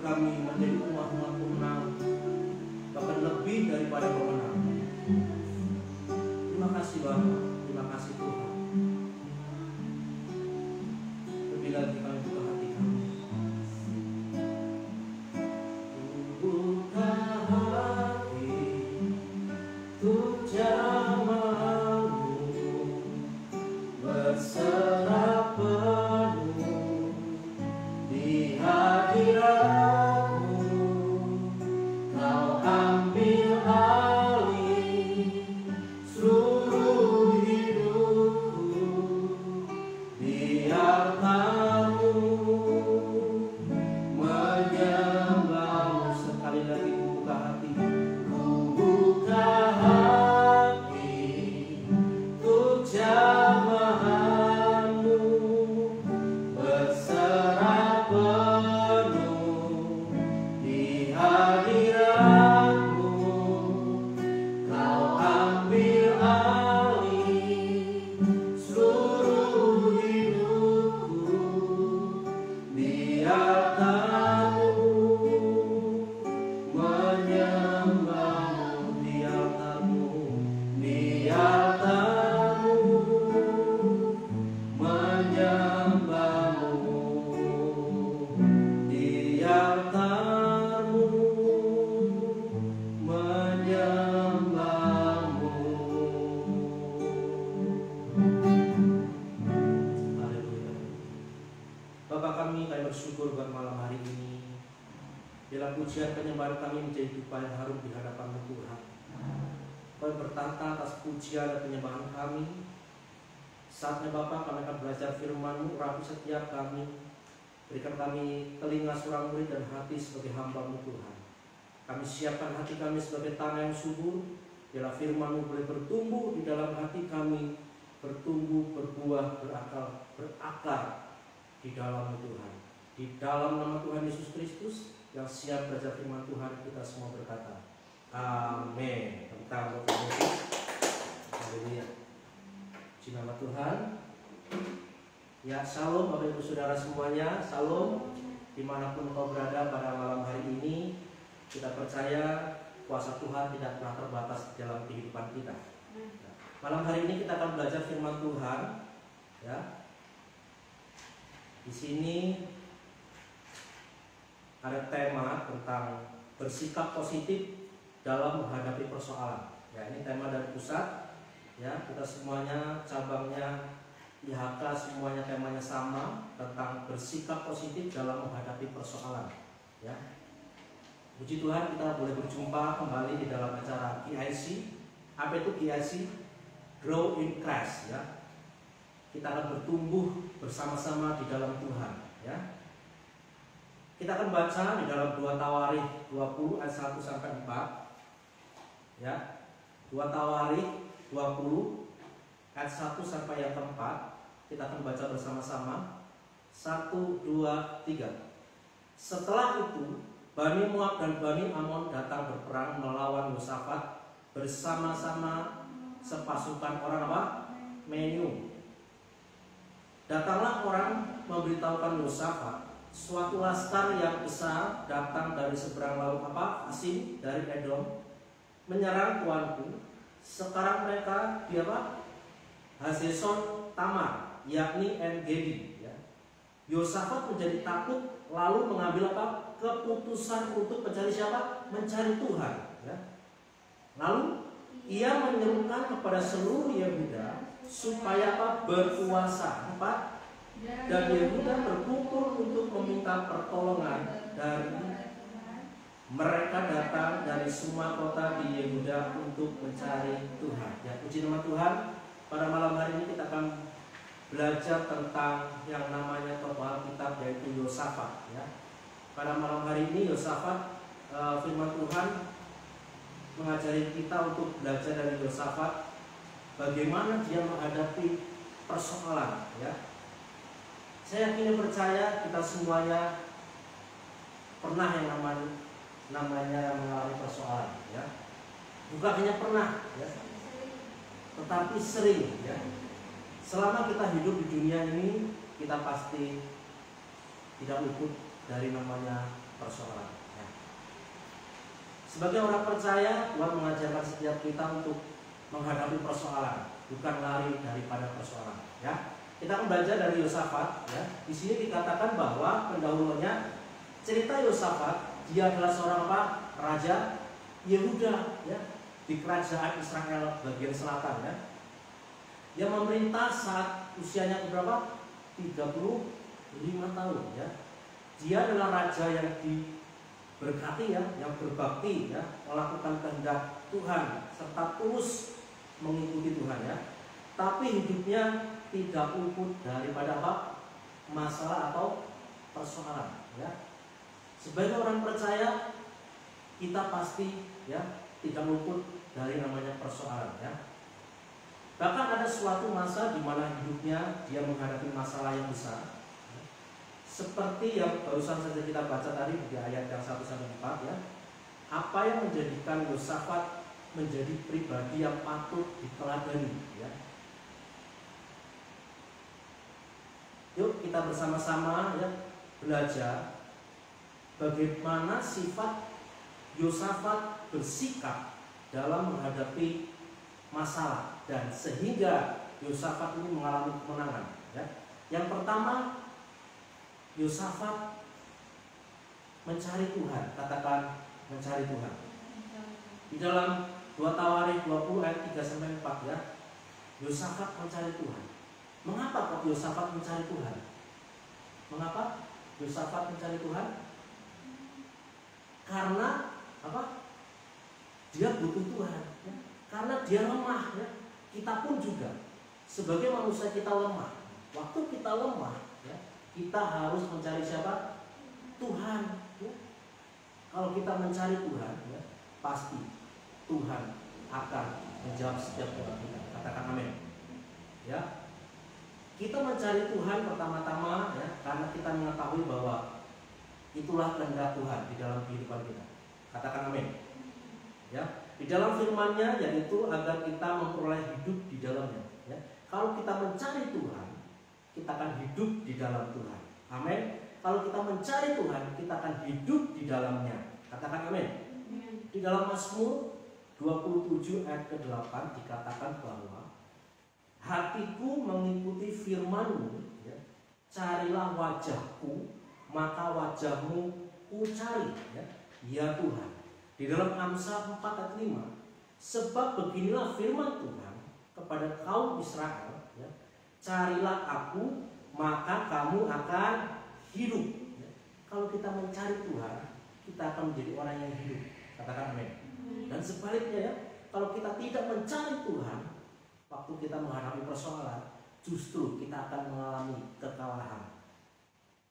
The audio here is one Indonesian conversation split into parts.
kami menjadi umat-umat pemenang, bahkan lebih daripada pemenang. Terima kasih Bapak, terima kasih Tuhan. Lebih lagi kami buka hati kami. Buka hati untuk jamamu, berserah penuh di hadiratmu. Kau ambil alih seluruh hidupku, biar kamu menyembahmu. Sekali lagi buka hati, ku buka hati untuk jamahanmu, berserah penuh di hadiratmu. Kau ambil alih seluruh hidupku, biar kamu menyembahmu di altarmu, biar kamu menyembahmu di altarmu, menyembahmu. Haleluya. Bapak kami bersyukur buat malam hari ini. Bila pujian penyembahan kami menjadi dupa yang harum di hadapan-Mu Tuhan. Kami bertata atas pujian dan penyembahan kami. Saatnya Bapak kami akan belajar firman-Mu, urapi setiap kami. Berikan kami telinga seorang murid dan hati sebagai hamba-Mu Tuhan. Kami siapkan hati kami sebagai tanah yang subur. Bila firman-Mu boleh bertumbuh di dalam hati kami, bertumbuh, berbuah, berakar di dalam-Mu Tuhan. Di dalam nama Tuhan Yesus Kristus yang siap belajar firman Tuhan, kita semua berkata amin. Tentang Roh Yesus. Haleluya. Puji nama Tuhan. Ya, shalom Bapak Ibu Saudara semuanya. Shalom dimanapun kau berada pada malam hari ini. Kita percaya kuasa Tuhan tidak pernah terbatas di dalam kehidupan kita. Malam hari ini kita akan belajar firman Tuhan. Ya, di sini ada tema tentang bersikap positif dalam menghadapi persoalan. Ya, ini tema dari pusat. Ya, kita semuanya cabangnya IHK semuanya temanya sama tentang bersikap positif dalam menghadapi persoalan. Ya, puji Tuhan kita boleh berjumpa kembali di dalam acara GIC. Apa itu GIC? Grow in Christ. Ya, kita akan bertumbuh bersama-sama di dalam Tuhan. Ya, kita akan baca di dalam 2 Tawarikh 20 ayat 1 sampai 4. Ya, 2 Tawarikh 20 ayat 1 sampai yang keempat. Kita akan baca bersama-sama. 1, 2, 3. Setelah itu Bani Moab dan Bani Amon datang berperang melawan Yosafat bersama-sama sepasukan orang apa? Menium. Datanglah orang memberitahukan Yosafat, suatu laskar yang besar datang dari seberang laut apa? Asin dari Edom menyerang tuanku. Sekarang mereka di apa? Hazeson Tamar, yakni En-Gedi. Ya. Yosafat menjadi takut lalu mengambil apa? Keputusan untuk mencari siapa? Mencari Tuhan. Ya. Lalu ia menyerukan kepada seluruh Yehuda supaya apa? Berpuasa. 4. Dan Yehuda berkumpul untuk meminta pertolongan dari mereka datang dari semua kota di Yehuda untuk mencari Tuhan. Ya, puji nama Tuhan. Pada malam hari ini kita akan belajar tentang yang namanya tokoh Alkitab, yaitu Yosafat. Ya. Pada malam hari ini Yosafat, firman Tuhan mengajari kita untuk belajar dari Yosafat bagaimana dia menghadapi persoalan. Ya. Saya yakin dan percaya kita semuanya pernah yang namanya mengalami persoalan. Ya. Bukan hanya pernah, ya, tetapi sering. Ya. Selama kita hidup di dunia ini, kita pasti tidak luput dari namanya persoalan. Ya. Sebagai orang percaya, Tuhan mengajarkan setiap kita untuk menghadapi persoalan, bukan lari daripada persoalan. Ya, kita akan belajar dari Yosafat. Ya, di sini dikatakan bahwa pendahulunya cerita Yosafat, dia adalah seorang apa? Raja Yehuda, ya, di kerajaan Israel bagian selatan. Ya, dia memerintah saat usianya berapa? 35 tahun. Ya, dia adalah raja yang diberkati, ya, yang berbakti, ya, melakukan kehendak Tuhan serta tulus mengikuti Tuhan, ya. Tapi hidupnya tidak luput daripada apa? Masalah atau persoalan, ya. Sebagai orang percaya, kita pasti, ya, tidak luput dari namanya persoalan, ya. Bahkan ada suatu masa di mana hidupnya dia menghadapi masalah yang besar, ya. Seperti yang barusan saja kita baca tadi di ayat yang 1-4, ya. Apa yang menjadikan Yosafat menjadi pribadi yang patut diteladani, ya. Yuk kita bersama-sama, ya, belajar bagaimana sifat Yosafat bersikap dalam menghadapi masalah dan sehingga Yosafat ini mengalami kemenangan, ya. Yang pertama, Yosafat mencari Tuhan. Katakan mencari Tuhan. Di dalam 2 Tawarikh 20 ayat 3-4, ya, Yosafat mencari Tuhan. Mengapa kok Yosafat mencari Tuhan? Mengapa Yosafat mencari Tuhan? Karena apa? Dia butuh Tuhan, ya. Karena dia lemah, ya. Kita pun juga sebagai manusia kita lemah. Waktu kita lemah, ya, kita harus mencari siapa? Tuhan, ya. Kalau kita mencari Tuhan, ya, pasti Tuhan akan menjawab setiap doa kita. Katakan amin. Ya. Kita mencari Tuhan pertama-tama, ya, karena kita mengetahui bahwa itulah kehendak Tuhan di dalam kehidupan kita. Katakan amin. Ya, di dalam firman-Nya yaitu agar kita memperoleh hidup di dalamnya, ya. Kalau kita mencari Tuhan, kita akan hidup di dalam Tuhan. Amin. Kalau kita mencari Tuhan, kita akan hidup di dalamnya. Katakan amin. Di dalam Mazmur 27 ayat ke-8 dikatakan bahwa hatiku mengikuti firman-Mu, ya. Carilah wajah-Ku, maka wajah-Mu ku cari, ya, ya Tuhan. Di dalam Amsal 4 ayat 5, sebab beginilah firman Tuhan kepada kaum Israel, ya, carilah Aku, maka kamu akan hidup, ya. Kalau kita mencari Tuhan, kita akan menjadi orang yang hidup. Katakan amin. Dan sebaliknya, ya, kalau kita tidak mencari Tuhan, waktu kita menghadapi persoalan, justru kita akan mengalami kekalahan.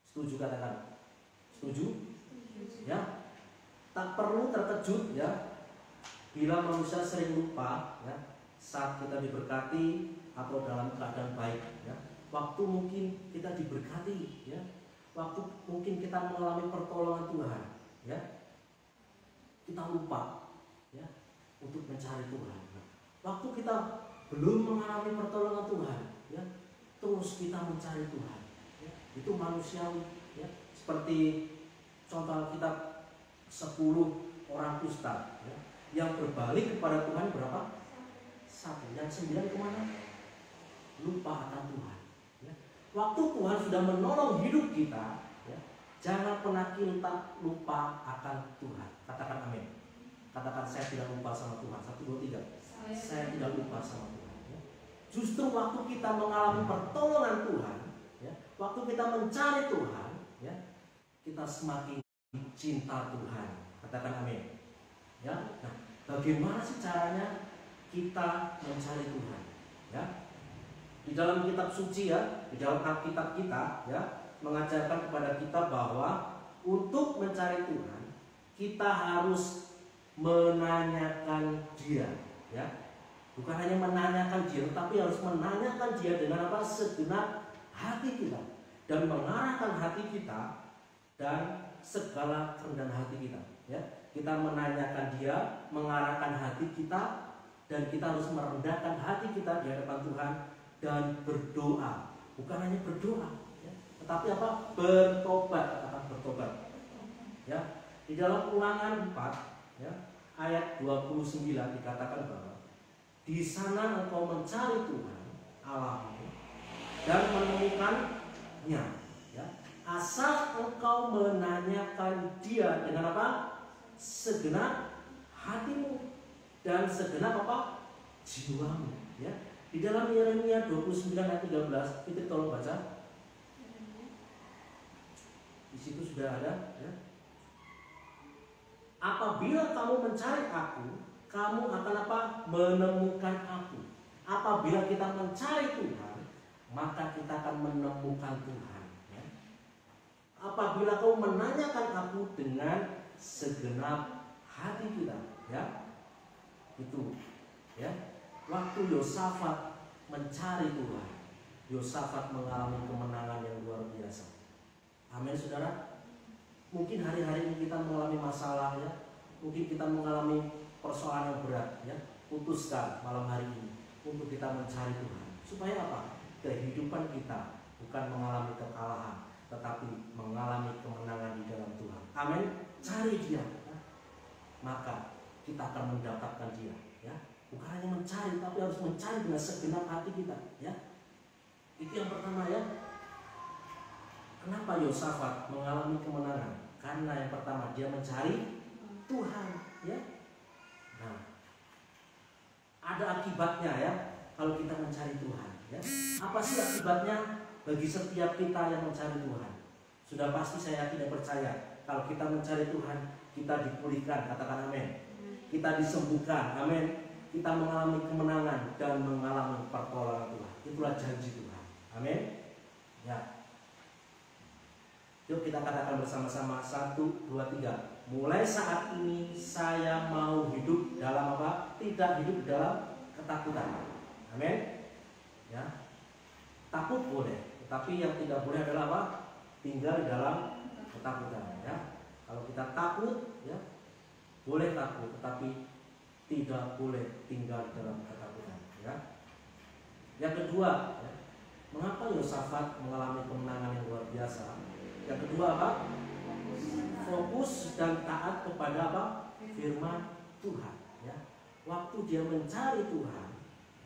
Setuju? Katakan setuju? Ya, tak perlu terkejut, ya, bila manusia sering lupa, ya, saat kita diberkati atau dalam keadaan baik, ya. Waktu mungkin kita diberkati, ya, waktu mungkin kita mengalami pertolongan Tuhan, ya, kita lupa, ya, untuk mencari Tuhan. Waktu kita belum mengalami pertolongan Tuhan, ya, terus kita mencari Tuhan, ya. Itu manusiawi, ya. Seperti contoh kitab 10 orang kusta, ya, yang berbalik kepada Tuhan berapa? 1. Yang 9 kemana? Lupa akan Tuhan, ya. Waktu Tuhan sudah menolong hidup kita, ya, jangan pernah kita lupa akan Tuhan. Katakan amin. Katakan saya tidak lupa sama Tuhan. 1, 2, 3. Saya tidak lupa sama Tuhan, ya. Justru waktu kita mengalami pertolongan Tuhan, ya, waktu kita mencari Tuhan, ya, kita semakin cinta Tuhan. Katakan amin. Ya. Nah, bagaimana sih caranya kita mencari Tuhan? Ya. Di dalam kitab suci, ya, di dalam Alkitab kita, ya, mengajarkan kepada kita bahwa untuk mencari Tuhan kita harus menanyakan Dia, ya. Bukan hanya menanyakan Dia, tetapi harus menanyakan Dia dengan apa? Segenap hati kita, dan mengarahkan hati kita dan segala kerendahan hati kita, ya. Kita menanyakan Dia, mengarahkan hati kita, dan kita harus merendahkan hati kita di hadapan Tuhan dan berdoa. Bukan hanya berdoa, ya, tetapi apa? Bertobat. Katakan bertobat. bertobat. Ya, di dalam Ulangan 4 ya, ayat 29 dikatakan bahwa di sana engkau mencari Tuhan Allahmu dan menemukannya, ya, asal engkau menanyakan Dia dengan apa? Segenap hatimu dan segenap apa? Jiwamu, ya. Di dalam Yeremia 29 ayat 13, kita tolong baca. Di situ sudah ada, ya. Apabila kamu mencari aku, kamu akan apa? Menemukan aku. Apabila kita mencari Tuhan, maka kita akan menemukan Tuhan, ya. Apabila kamu menanyakan aku dengan segenap hati kita, ya. Itu, ya. Waktu Yosafat mencari Tuhan, Yosafat mengalami kemenangan yang luar biasa. Amin, saudara. Mungkin hari-hari ini kita mengalami masalah, ya. Mungkin kita mengalami persoalan yang berat, ya. Putuskan malam hari ini untuk kita mencari Tuhan. Supaya apa? Kehidupan kita bukan mengalami kekalahan, tetapi mengalami kemenangan di dalam Tuhan. Amin. Cari Dia, ya. Maka kita akan mendapatkan Dia, ya. Bukan hanya mencari, tapi harus mencari dengan segenap hati kita, ya. Itu yang pertama, ya. Kenapa Yosafat mengalami kemenangan? Karena yang pertama dia mencari Tuhan, ya. Nah, ada akibatnya, ya, kalau kita mencari Tuhan, ya. Apa sih akibatnya bagi setiap kita yang mencari Tuhan? Sudah pasti saya yakin dan percaya kalau kita mencari Tuhan, kita dipulihkan, katakan amin. Kita disembuhkan, amin. Kita mengalami kemenangan dan mengalami pertolongan Tuhan. Itulah janji Tuhan, amin, ya. Yuk kita katakan bersama-sama 1, 2, 3. Mulai saat ini saya mau hidup dalam apa? Tidak hidup dalam ketakutan. Amin. Ya. Takut boleh, tetapi yang tidak boleh adalah apa? Tinggal dalam ketakutan, ya. Kalau kita takut, ya, boleh takut, tetapi tidak boleh tinggal dalam ketakutan, ya. Yang kedua, ya, mengapa Yosafat mengalami kemenangan yang luar biasa? Yang kedua apa? Fokus dan taat kepada apa? Firman Tuhan, ya. Waktu dia mencari Tuhan,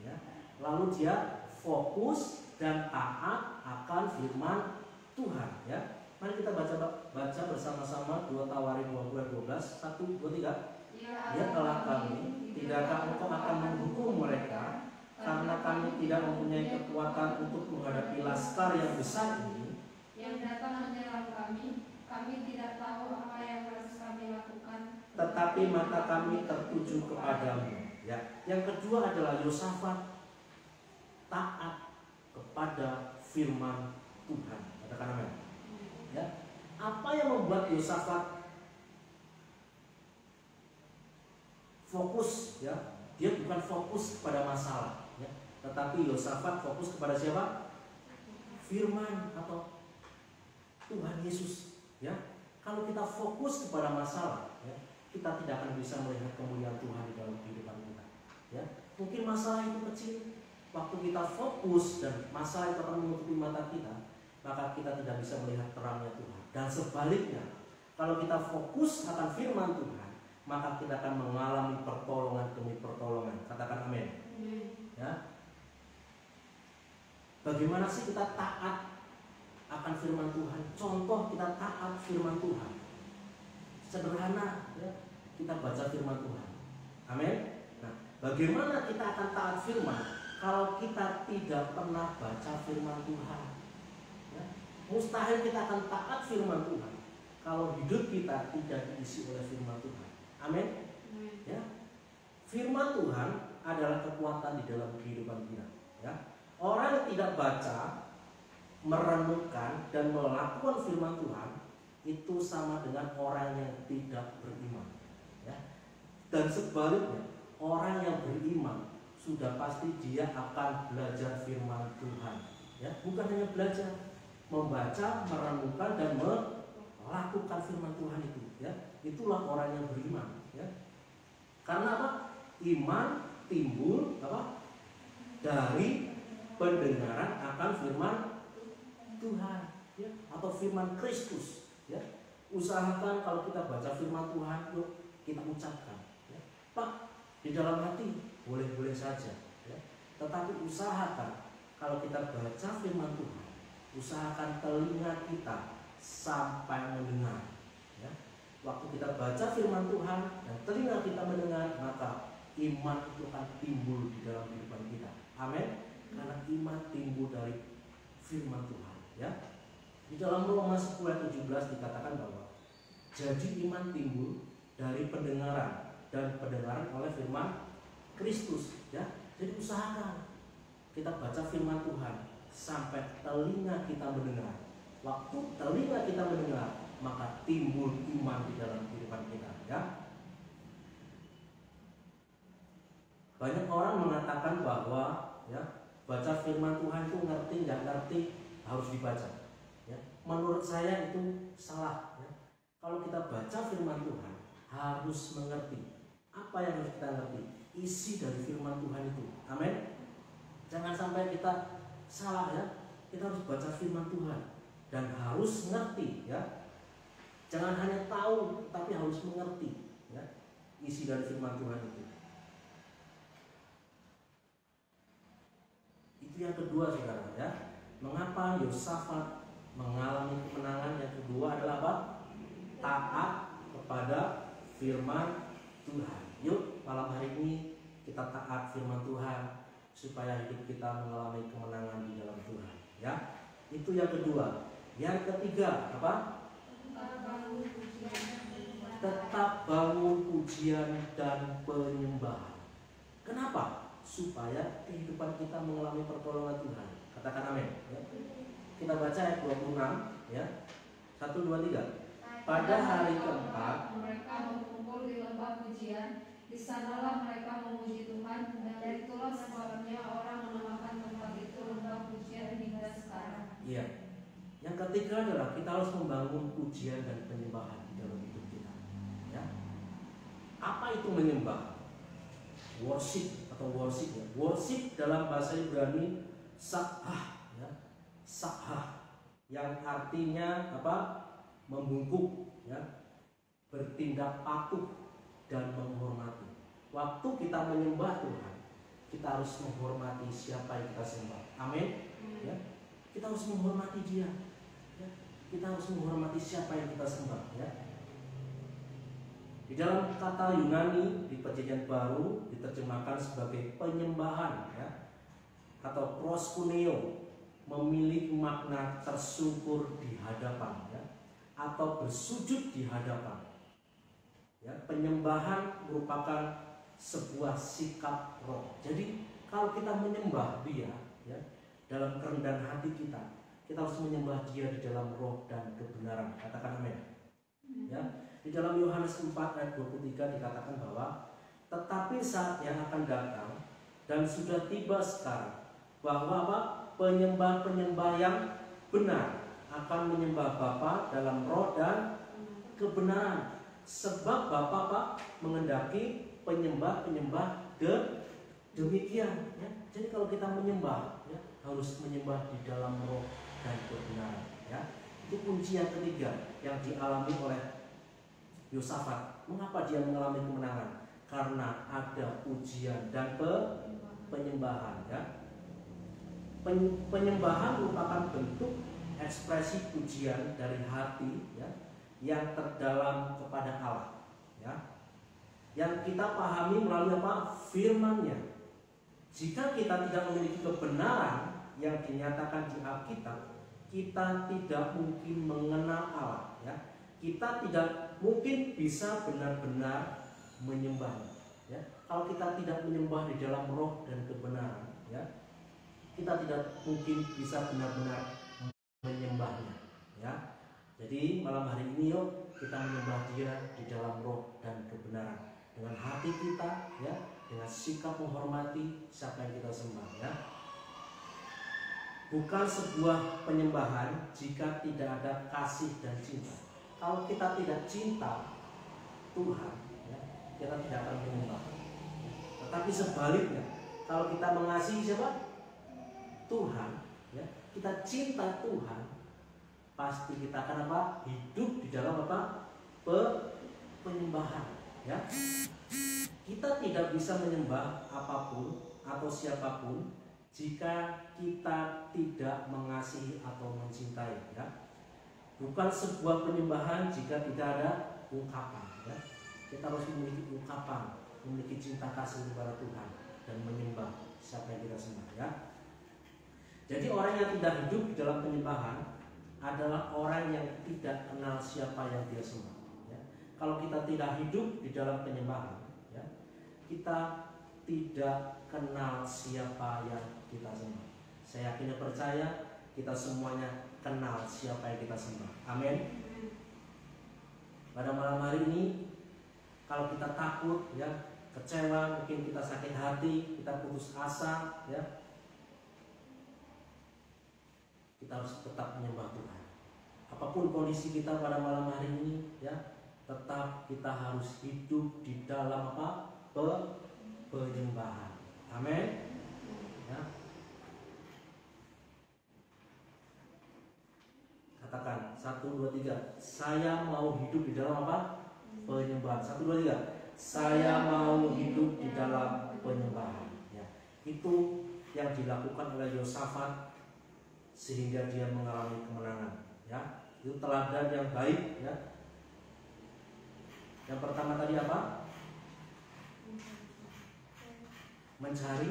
ya, lalu dia fokus dan taat akan firman Tuhan, ya. Mari kita baca bersama-sama 2 Tawarin 12, 1, 2, 3. Ya telah kami, tidakkah engkau akan menghukum mereka, karena kami tidak mempunyai kekuatan untuk menghadapi laskar yang besar ini yang datang menyerang kami. Kami tidak tahu apa yang harus kami lakukan, tetapi mata kami tertuju kepadamu, ya. Yang kedua adalah Yosafat taat kepada firman Tuhan, katakan amin, ya. Apa yang membuat Yosafat fokus, ya? Dia bukan fokus kepada masalah, ya, tetapi Yosafat fokus kepada siapa? Firman atau Tuhan Yesus, ya. Kalau kita fokus kepada masalah, ya, kita tidak akan bisa melihat kemuliaan Tuhan di dalam kehidupan kita, ya. Mungkin masalah itu kecil, waktu kita fokus dan masalah itu akan menutupi mata kita, maka kita tidak bisa melihat terangnya Tuhan. Dan sebaliknya, kalau kita fokus akan firman Tuhan, maka kita akan mengalami pertolongan demi pertolongan. Katakan amin, ya. Bagaimana sih kita taat akan firman Tuhan? Contoh kita taat firman Tuhan sederhana, ya. Kita baca firman Tuhan, amin. Nah, bagaimana kita akan taat firman kalau kita tidak pernah baca firman Tuhan, ya? Mustahil kita akan taat firman Tuhan kalau hidup kita tidak diisi oleh firman Tuhan, amin, ya. Firman Tuhan adalah kekuatan di dalam kehidupan kita, ya. Orang yang tidak baca, merenungkan dan melakukan firman Tuhan itu sama dengan orang yang tidak beriman, ya. Dan sebaliknya, orang yang beriman sudah pasti dia akan belajar firman Tuhan, ya. Bukan hanya belajar, membaca, merenungkan dan melakukan firman Tuhan itu, ya. Itulah orang yang beriman, ya. Karena apa? Iman timbul apa? Dari pendengaran akan firman Tuhan, ya, atau firman Kristus, ya. Usahakan kalau kita baca firman Tuhan, yuk kita ucapkan. Ya. Pak, di dalam hati boleh-boleh saja. Ya. Tetapi usahakan kalau kita baca firman Tuhan, usahakan telinga kita sampai mendengar. Ya. Waktu kita baca firman Tuhan dan telinga kita mendengar, maka iman itu akan timbul di dalam kehidupan kita. Amin. Karena iman timbul dari firman Tuhan. Ya. Di dalam Roma 10 ayat 17 dikatakan bahwa jadi iman timbul dari pendengaran dan pendengaran oleh firman Kristus. Ya. Jadi usahakan kita baca firman Tuhan sampai telinga kita mendengar. Waktu telinga kita mendengar, maka timbul iman di dalam kehidupan kita. Ya. Banyak orang mengatakan bahwa ya, baca firman Tuhan itu ngerti nggak ngerti harus dibaca. Ya. Menurut saya itu salah. Ya. Kalau kita baca firman Tuhan harus mengerti apa yang harus kita ngerti, isi dari firman Tuhan itu. Amin. Jangan sampai kita salah ya. Kita harus baca firman Tuhan dan harus ngerti ya. Jangan hanya tahu tapi harus mengerti ya, isi dari firman Tuhan itu. Itu yang kedua saudara ya. Mengapa Yosafat mengalami kemenangan? Yang kedua adalah apa? Taat kepada firman Tuhan. Yuk malam hari ini kita taat firman Tuhan supaya hidup kita mengalami kemenangan di dalam Tuhan. Ya, itu yang kedua. Yang ketiga apa? Tetap bangun pujian dan penyembahan. Kenapa? Supaya kehidupan kita mengalami pertolongan Tuhan. Katakan amin. Ya. Kita baca ayat 26 ya. 1, 2, 3. Pada hari keempat mereka berkumpul di lembah pujian. Di sanalah mereka memuji Tuhan, dan itulah sebabnya orang menamakan tempat itu lembah pujian hingga sekarang. Iya. Yang ketiga adalah kita harus membangun pujian dan penyembahan di dalam hidup kita. Ya. Apa itu menyembah? Worship atau worship ya. Worship dalam bahasa Ibrani sa'ah ya. Sa'ah yang artinya apa? Membungkuk ya. Bertindak patuh dan menghormati. Waktu kita menyembah Tuhan, kita harus menghormati siapa yang kita sembah. Amin. Ya. Kita harus menghormati Dia. Ya. Kita harus menghormati siapa yang kita sembah. Ya. Di dalam kata Yunani di Perjanjian Baru diterjemahkan sebagai penyembahan, ya, atau proskuneo, memiliki makna tersungkur di hadapan, ya, atau bersujud di hadapan. Ya, penyembahan merupakan sebuah sikap roh. Jadi kalau kita menyembah Dia, ya, dalam kerendahan hati kita harus menyembah Dia di dalam roh dan kebenaran. Katakan amin. Ya, di dalam Yohanes 4 ayat 23 dikatakan bahwa tetapi saat yang akan datang dan sudah tiba sekarang bahwa apa? Penyembah-penyembah yang benar akan menyembah Bapa dalam roh dan kebenaran. Sebab Bapa Pak mengendaki penyembah-penyembah demikian. Ya. Jadi kalau kita menyembah, ya, harus menyembah di dalam roh dan kebenaran. Ya. Itu kunci yang ketiga yang dialami oleh Yosafat. Mengapa dia mengalami kemenangan? Karena ada pujian dan penyembahan. Ya. Penyembahan merupakan bentuk ekspresi pujian dari hati, ya, yang terdalam kepada Allah, ya, yang kita pahami melalui apa? Firman-Nya. Jika kita tidak memiliki kebenaran yang dinyatakan di Alkitab, kita tidak mungkin mengenal Allah, ya. Kita tidak mungkin bisa benar-benar menyembah, ya. Kalau kita tidak menyembah di dalam roh dan kebenaran, ya, kita tidak mungkin bisa benar-benar menyembahnya, ya. Jadi malam hari ini yuk kita menyembah Dia di dalam roh dan kebenaran, dengan hati kita, ya, dengan sikap menghormati siapa yang kita sembah, ya. Bukan sebuah penyembahan jika tidak ada kasih dan cinta. Kalau kita tidak cinta Tuhan, ya, kita tidak akan menyembah. Tetapi sebaliknya, kalau kita mengasihi siapa? Tuhan, ya, kita cinta Tuhan, pasti kita akan apa? Hidup di dalam apa? Penyembahan, ya. Kita tidak bisa menyembah apapun atau siapapun jika kita tidak mengasihi atau mencintai, ya. Bukan sebuah penyembahan jika tidak ada ungkapan, ya. Kita harus memiliki ungkapan, memiliki cinta kasih kepada Tuhan dan menyembah siapa yang kita sembah, ya. Jadi orang yang tidak hidup di dalam penyembahan adalah orang yang tidak kenal siapa yang dia sembah, ya. Kalau kita tidak hidup di dalam penyembahan, ya, kita tidak kenal siapa yang kita sembah. Saya yakin dan percaya kita semuanya kenal siapa yang kita sembah. Amin. Pada malam hari ini, kalau kita takut, ya, kecewa, mungkin kita sakit hati, kita putus asa, ya, kita harus tetap menyembah Tuhan. Apapun kondisi kita pada malam hari ini, ya, tetap kita harus hidup di dalam apa? Penyembahan. Amin. Ya. Katakan 1, 2, 3. Saya mau hidup di dalam apa? Penyembahan. 1, 2, 3. Saya mau hidup di dalam penyembahan, ya. Itu yang dilakukan oleh Yosafat sehingga dia mengalami kemenangan, ya. Itu teladan yang baik, ya. Yang pertama tadi apa? Mencari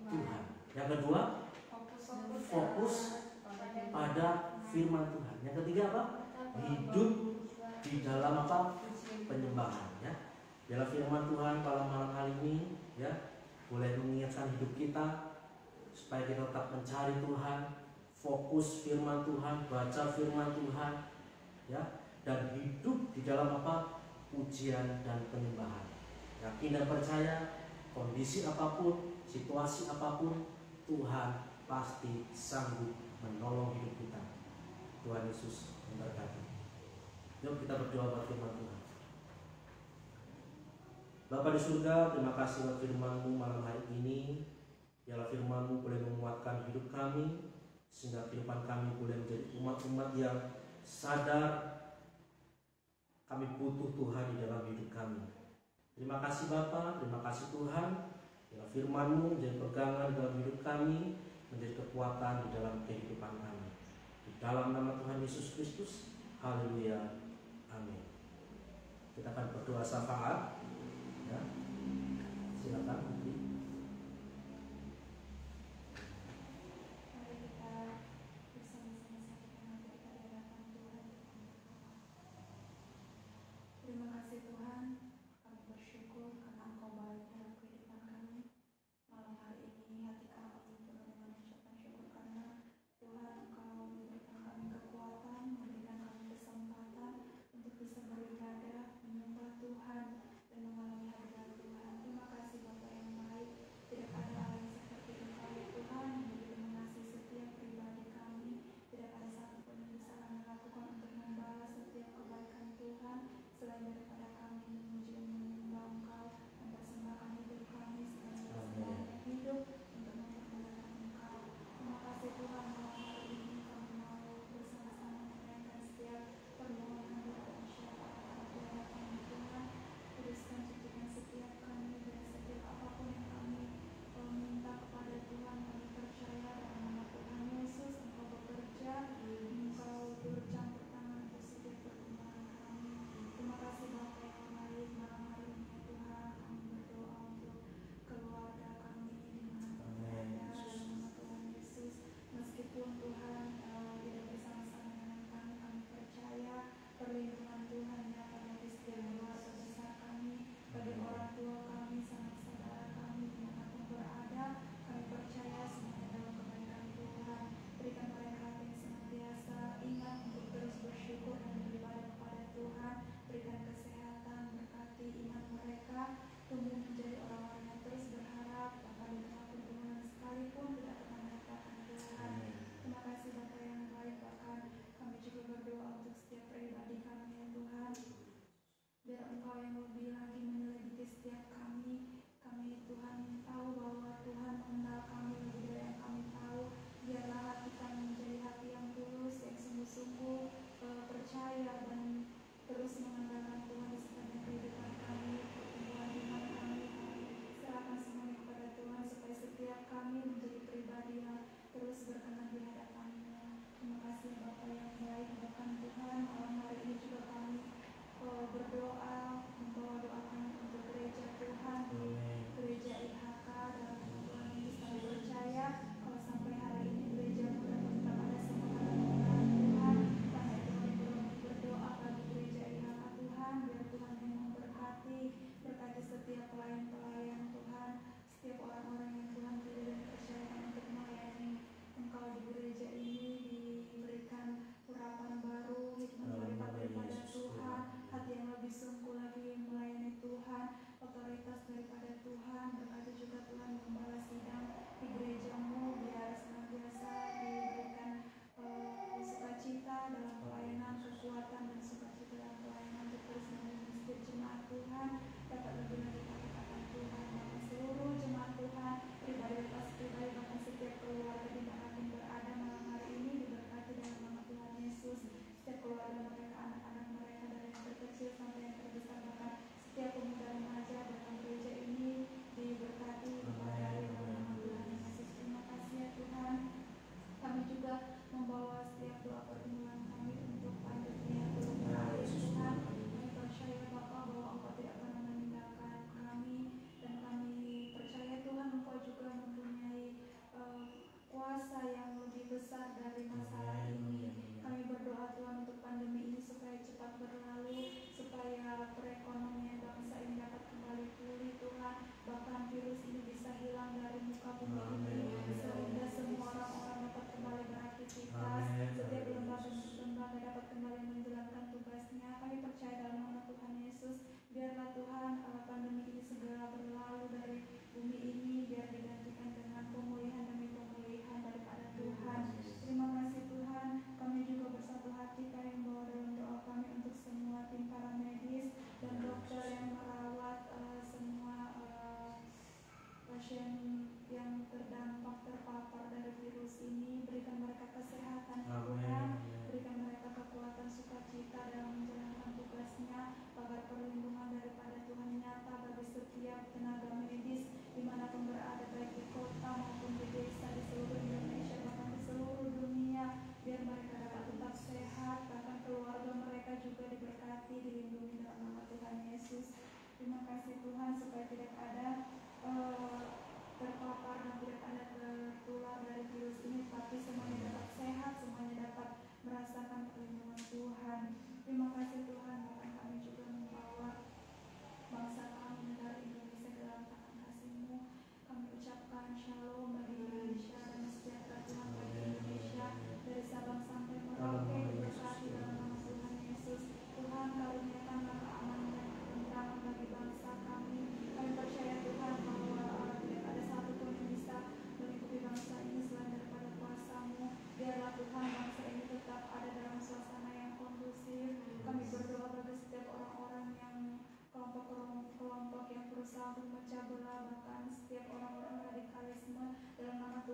Tuhan. Yang kedua, fokus pada firman Tuhan. Yang ketiga apa? Hidup di dalam apa? Penyembahan, ya. Dalam firman Tuhan pada malam hari ini, ya, boleh mengingatkan hidup kita supaya kita tetap mencari Tuhan, fokus firman Tuhan, baca firman Tuhan, ya, dan hidup di dalam apa? Pujian dan penyembahan. Yakin dan percaya kondisi apapun, situasi apapun, Tuhan pasti sanggup menolong hidup kita. Tuhan Yesus memberkati. Yuk kita berdoa buat firman Tuhan. Bapa di surga, terima kasih buat firman-Mu malam hari ini. Biarlah firman-Mu boleh menguatkan hidup kami, sehingga kehidupan kami boleh menjadi umat-umat yang sadar kami butuh Tuhan di dalam hidup kami. Terima kasih Bapa, terima kasih Tuhan. Biarlah firman-Mu menjadi pegangan dalam hidup kami, menjadi kekuatan di dalam kehidupan kami. Di dalam nama Tuhan Yesus Kristus. Haleluya. Amin. Kita akan berdoa syafaat, ya. Silakan. Terima kasih Tuhan, kami bersyukur karena Engkau baik dalam kehidupan kami. Malam hari ini hati kami penuh dengan ucapan syukur karena Tuhan Engkau memberikan kami kekuatan, memberikan kami kesempatan untuk bisa beribadah, menyembah Tuhan dan mengalami hadirat Tuhan. Terima kasih Bapa yang baik, tidak ada lain seperti Engkau ya Tuhan, yang begitu mengasihi setiap pribadi kami. Tidak ada satupun yang bisa kami lakukan untuk membalas setiap kebaikan Tuhan selain daripada kami memuji dan menyembah Engkau, mempersembahkan hidup kami sebagai hidup untuk mempermuliakan Engkau. Terima kasih Tuhan, malam hari ini kami mau bersama-sama menaikkan setiap permohonan doa dan syafaat kami di hadapan Tuhan. Kuduskan sucikan setiap kami dan setiap apapun yang kami minta kepada Tuhan. Kami percaya dalam nama Tuhan Yesus Engkau bekerja, Engkau bercampur tangan untuk setiap perkembangan kami. Terima kasih Bapa.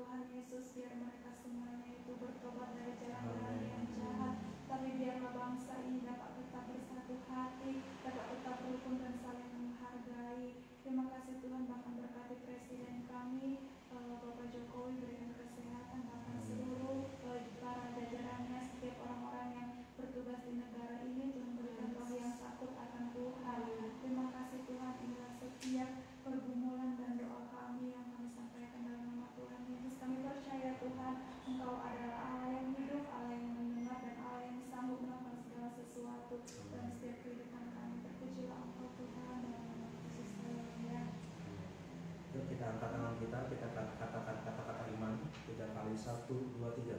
Tuhan Yesus, biar mereka semuanya itu bertobat dari jalan-jalan yang jahat. Tapi biarlah bangsa ini dapat tetap bersatu hati, dapat tetap rukun dan saling menghargai. Terima kasih Tuhan, bahkan berkati presiden kami, Bapak Jokowi, berikan kesehatan, bahkan seluruh para jajarannya, setiap orang-orang yang bertugas di negara ini. Tuhan berikan roh yang takut akan Tuhan. Terima kasih Tuhan, inilah setiap pergumulan dan doa kami yang kami sampaikan dalam nama Tuhan Yesus. Kami percaya Tuhan, Engkau adalah Allah yang hidup, Allah yang mendengar, dan Allah yang sanggup melakukan segala sesuatu dalam setiap kehidupan kami. Terpujilah Engkau Tuhan, dalam nama Yesus. Haleluya. Yuk kita angkat tangan kita katakan kata-kata iman 3 kali, 1, 2, 3.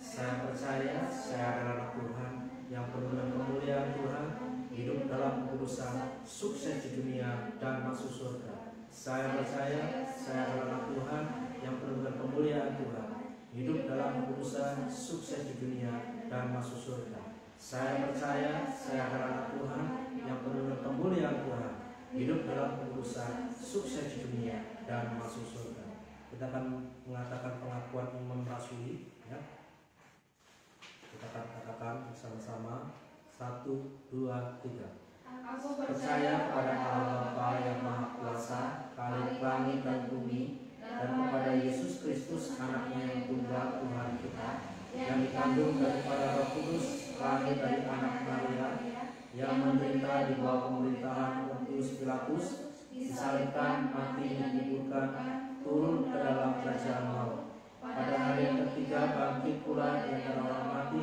Saya percaya saya adalah anak Tuhan yang penuh dengan kemuliaan Tuhan, hidup dalam kekudusan, sukses di dunia dan masuk surga. Saya percaya saya adalah anak Tuhan yang penuh dengan kemuliaan Tuhan, hidup dalam kekudusan, sukses di dunia dan masuk surga. Saya percaya saya adalah anak Tuhan yang penuh dengan kemuliaan Tuhan, hidup dalam kekudusan, sukses di dunia dan masuk surga. Kita akan mengatakan pengakuan iman rasuli, ya. Kita akan katakan bersama-sama 1, 2, 3. Aku Percaya kepada Allah Bapa yang Maha Kuasa, Khalik langit dan bumi, dan kepada Yesus Kristus anaknya yang tunggal Tuhan kita, yang dikandung daripada Roh Kudus, lahir dari anak Maria, yang menderita di bawah pemerintahan Pontius Pilatus, disalibkan, mati, dan dikuburkan, turun ke dalam kerajaan maut. Pada hari yang ketiga bangkit pula di antara orang mati,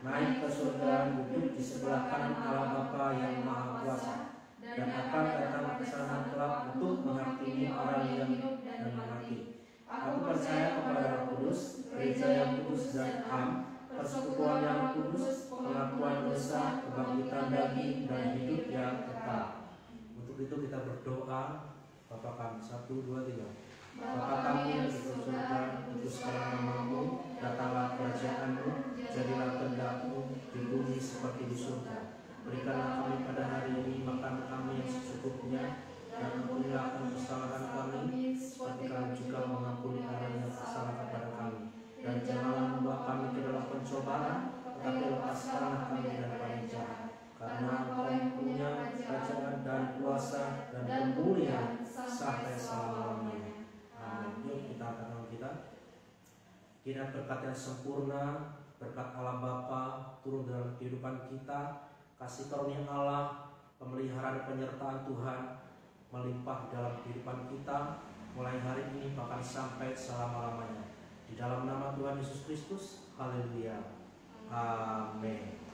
naik ke surga, duduk di sebelah kanan Allah Bapa yang Maha Kuasa, dan akan datang ke sana kelak untuk menghakimi orang yang hidup dan mati. Aku percaya kepada Roh Kudus, gereja yang kudus dan am, persekutuan yang kudus, pengakuan dosa, kebangkitan daging, dan hidup yang kekal. Untuk itu kita berdoa. Bapa kami, 1, 2, 3. Bapa kami yang di surga, kuduskanlah namamu, datanglah kerajaanmu, jadilah kehendak-Mu di bumi seperti di surga. Berikanlah kami pada hari ini makan kami yang secukupnya, dan ampunilah kesalahan kami, seperti kami juga mengampuni orang yang bersalah kepada kami. Dan janganlah membawa kami ke dalam pencobaan, tetapi lepaskanlah kami daripada jahat. Karena Engkau yang punya kerajaan dan kuasa dan kemuliaan sampai selama-lamanya. Amin. Yuk kita angkat tangan kita. Kiranya berkat yang sempurna, berkat Allah Bapa turun dalam kehidupan kita, kasih karunia Allah, pemeliharaan dan penyertaan Tuhan melimpah dalam kehidupan kita mulai hari ini bahkan sampai selama-lamanya. Di dalam nama Tuhan Yesus Kristus, haleluya. Amin.